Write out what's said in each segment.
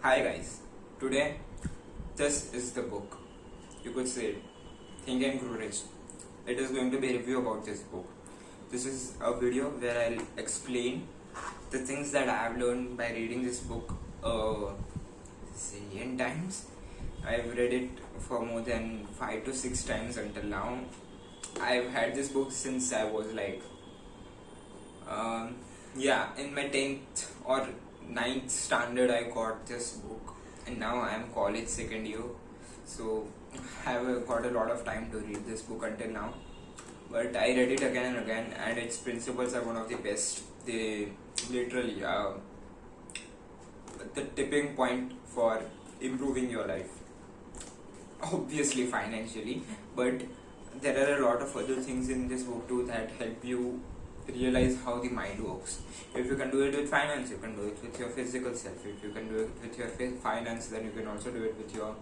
Hi guys, today this is the book. You could say Think and Grow Rich. It is going to be a review about this book. This is a video where I'll explain the things that I have learned by reading this book zillion times. I've read it for more than 5 to 6 times until now. I've had this book since I was like in my 10th or 9th standard. I got this book and now I am college second year, so I have got a lot of time to read this book until now. But I read it again and again, and its principles are one of the best. They literally the tipping point for improving your life, obviously financially, but there are a lot of other things in this book too that help you realize how the mind works. If you can do it with finance, you can do it with your physical self. If you can do it with your finance, then you can also do it with your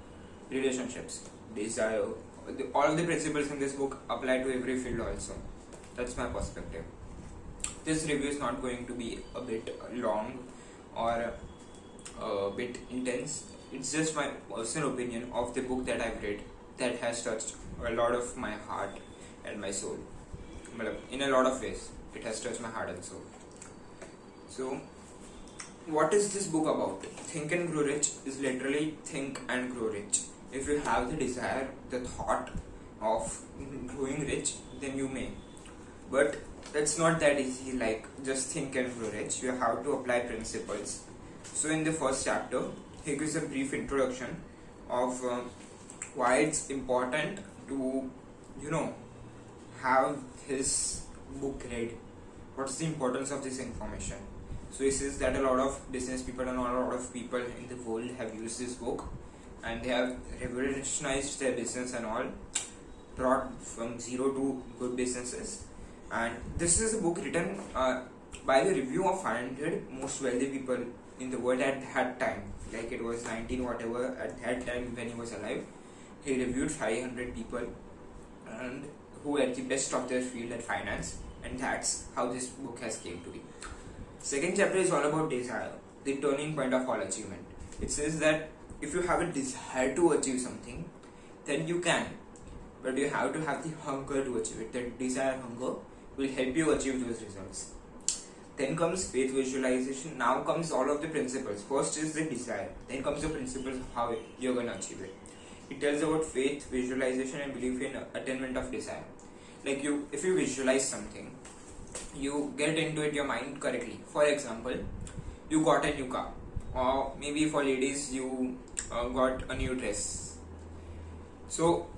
relationships. All of the principles in this book apply to every field also. That's my perspective. This review is not going to be a bit long or a bit intense. It's just my personal opinion of the book that I've read that has touched a lot of my heart and my soul. In a lot of ways, it has touched my heart and soul. So, what is this book about? Think and Grow Rich is literally think and grow rich. If you have the desire, the thought of growing rich, then you may. But it's not that easy, like just think and grow rich. You have to apply principles. So in the first chapter, he gives a brief introduction of why it's important to, have his book read. What's the importance of this information? So he says that a lot of business people and a lot of people in the world have used this book, and they have revolutionized their business and all, brought from zero to good businesses. And this is a book written by the review of 500 most wealthy people in the world at that time. Like it was 19 whatever at that time when he was alive. He reviewed 500 people and who were the best of their field at finance, and that's how this book has came to be. Second chapter is all about desire, the turning point of all achievement. It says that if you have a desire to achieve something, then you can, but you have to have the hunger to achieve it. That desire, hunger will help you achieve those results. Then comes faith, visualization. Now comes all of the principles. First is the desire, then comes the principles of how you're going to achieve it. It tells about faith, visualization, and belief in attainment of desire. Like if you visualize something, you get into it your mind correctly. For example, you got a new car, or maybe for ladies you got a new dress. So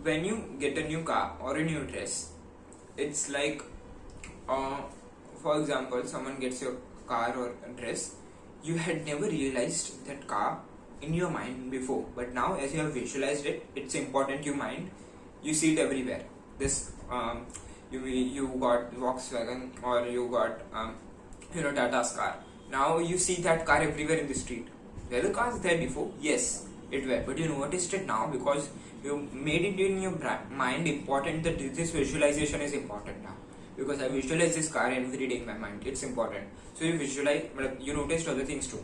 when you get a new car or a new dress, it's like for example, someone gets your car or a dress. You had never realized that car in your mind before, but now as you have visualized it, it's important in your mind. You see it everywhere. This you got Volkswagen or you got Tata's car. Now you see that car everywhere in the street. Were the cars there before? Yes, it were, but you noticed it now because you made it in your mind important that this visualization is important now. Because I visualize this car every day in my mind, it's important. So you visualize, but you noticed other things too.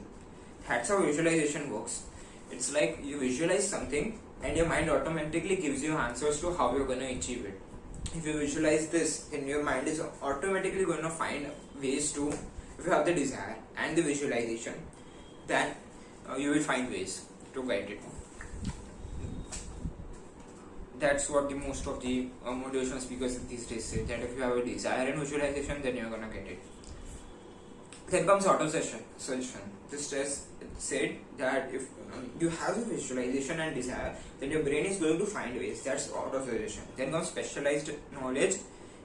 That's how visualization works. It's like you visualize something and your mind automatically gives you answers to how you're going to achieve it. If you visualize this, then your mind is automatically going to find ways to, if you have the desire and the visualization, then you will find ways to get it. That's what the most of the motivational speakers these days say, that if you have a desire and visualization, then you're going to get it. Then comes auto suggestion. This test said that if you have a visualization and desire, then your brain is going to find ways. That's auto suggestion. Then comes specialized knowledge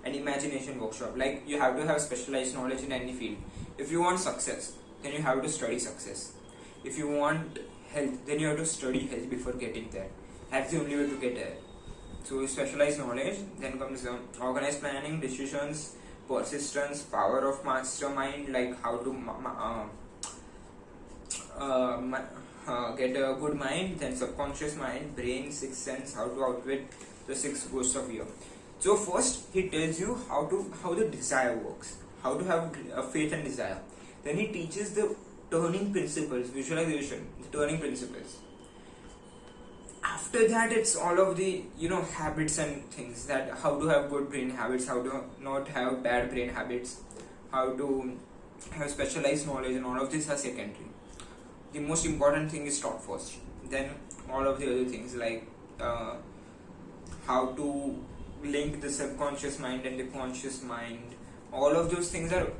and imagination workshop. Like you have to have specialized knowledge in any field. If you want success, then you have to study success. If you want health, then you have to study health before getting there. That's the only way to get there. So specialized knowledge. Then comes organized planning, decisions, persistence, power of mastermind, like how to get a good mind. Then subconscious mind, brain, sixth sense, how to outwit the 6 ghosts of fear. So first he tells you how the desire works, how to have faith and desire. Then he teaches the turning principles, visualization, the turning principles. After that, it's all of the habits and things, that how to have good brain habits, how to not have bad brain habits, how to have specialized knowledge, and all of these are secondary. The most important thing is taught first, then all of the other things like how to link the subconscious mind and the conscious mind. All of those things are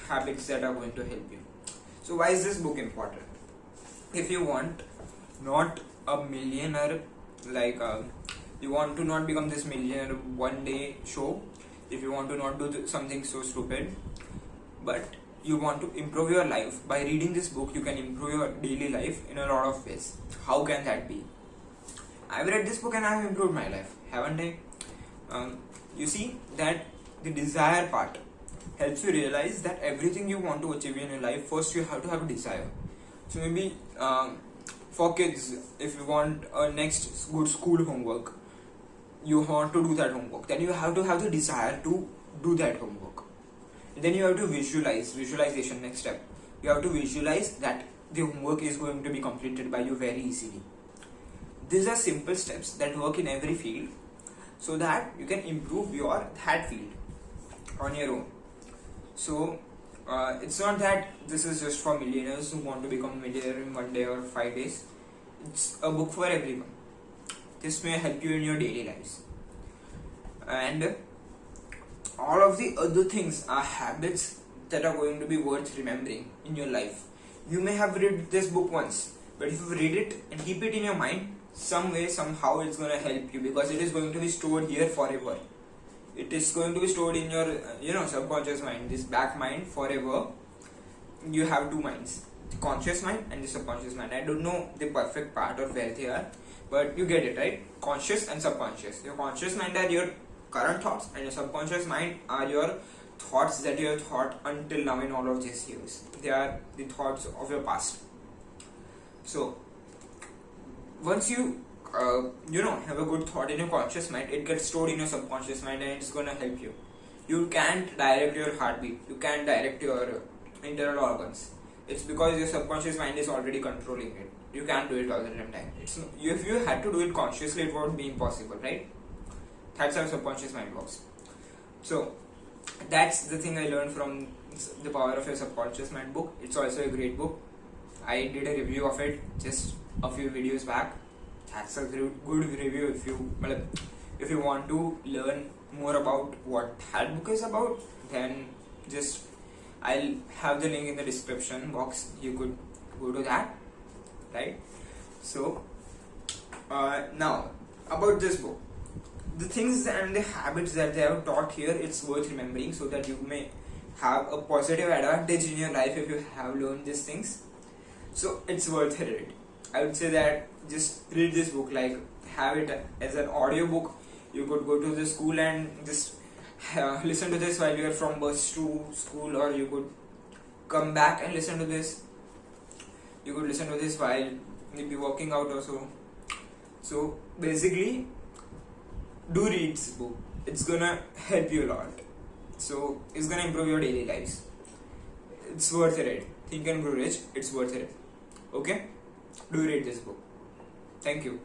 habits that are going to help you. So why is this book important? If you want not a millionaire, like you want to not become this millionaire one day show, if you want to not do something so stupid, but you want to improve your life, by reading this book you can improve your daily life in a lot of ways. How can that be? I've read this book and I have improved my life, haven't I? You see that the desire part helps you realize that everything you want to achieve in your life, first you have to have a desire. So maybe for kids, if you want a next good school homework, you want to do that homework, then you have to have the desire to do that homework. Then you have to visualization, next step. You have to visualize that the homework is going to be completed by you very easily. These are simple steps that work in every field, so that you can improve that field on your own. So it's not that this is just for millionaires who want to become a millionaire in 1 day or 5 days. It's a book for everyone. This may help you in your daily lives. And all of the other things are habits that are going to be worth remembering in your life. You may have read this book once, but if you read it and keep it in your mind, some way, somehow it's going to help you, because it is going to be stored here forever. It is going to be stored in your subconscious mind, this back mind, forever. You have two minds, the conscious mind and the subconscious mind. I don't know the perfect part or where they are, but you get it, right? Conscious and subconscious. Your conscious mind are your current thoughts, and your subconscious mind are your thoughts that you have thought until now in all of these years. They are the thoughts of your past. So once you have a good thought in your conscious mind, it gets stored in your subconscious mind, and it's going to help you. You can't direct your heartbeat, you can't direct your internal organs. It's because your subconscious mind is already controlling it. You can't do it all the time. If you had to do it consciously, it won't be impossible, right? That's how subconscious mind works. So that's the thing I learned from The Power of Your Subconscious Mind book. It's also a great book. I did a review of it just a few videos back. That's a good review. If you want to learn more about what that book is about, then just I'll have the link in the description box. You could go to that, right? So now about this book, the things and the habits that they have taught here, it's worth remembering, so that you may have a positive advantage in your life if you have learned these things. So it's worth a read. I would say that just read this book, like have it as an audio book. You could go to the school and just listen to this while you are from bus to school, or you could come back and listen to this. You could listen to this while maybe working out or so. So basically, do read this book. It's gonna help you a lot. So it's gonna improve your daily lives. It's worth a read. Think and Grow Rich. It's worth a read. Okay? Do read this book. Thank you.